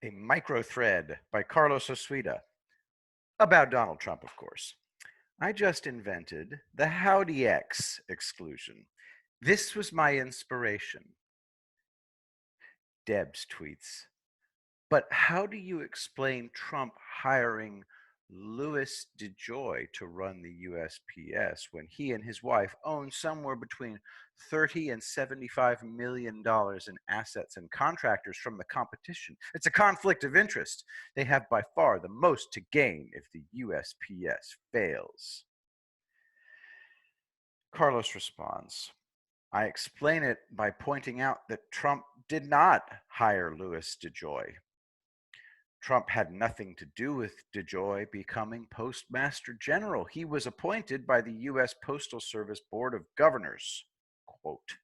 A micro thread by Carlos Osuita about Donald Trump, of course. I just invented the Howdyex exclusion. This was my inspiration. Debs tweets, but how do you explain Trump hiring Louis DeJoy to run the USPS when he and his wife own somewhere between $30 and $75 million in assets and contractors from the competition? It's a conflict of interest. They have by far the most to gain if the USPS fails. Carlos responds, I explain it by pointing out that Trump did not hire Louis DeJoy. Trump had nothing to do with DeJoy becoming Postmaster General. He was appointed by the U.S. Postal Service Board of Governors. Quote,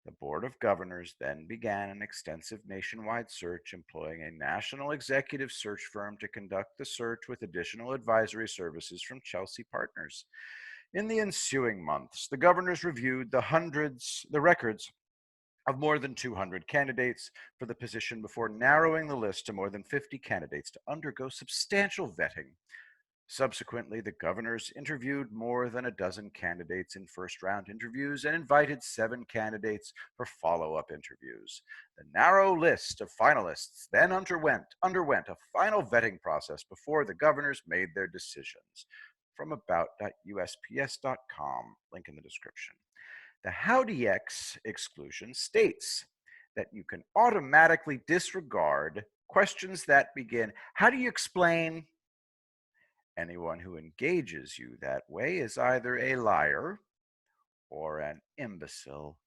the Board of Governors then began an extensive nationwide search, employing a national executive search firm to conduct the search with additional advisory services from Chelsea Partners. In the ensuing months, the governors reviewed the records of more than 200 candidates for the position before narrowing the list to more than 50 candidates to undergo substantial vetting. Subsequently, the governors interviewed more than a dozen candidates in first-round interviews and invited 7 candidates for follow-up interviews. The narrow list of finalists then underwent a final vetting process before the governors made their decisions. From about.usps.com, link in the description. The Howdyex exclusion states that you can automatically disregard questions that begin, how do you explain? Anyone who engages you that way is either a liar or an imbecile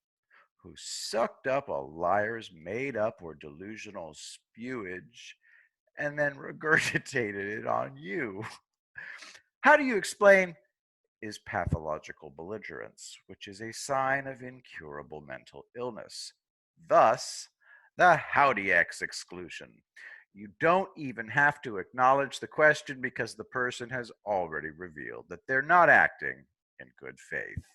who sucked up a liar's made up or delusional spewage and then regurgitated it on you. How do you explain? Is pathological belligerence, which is a sign of incurable mental illness. Thus, the Howdyex exclusion. You don't even have to acknowledge the question because the person has already revealed that they're not acting in good faith.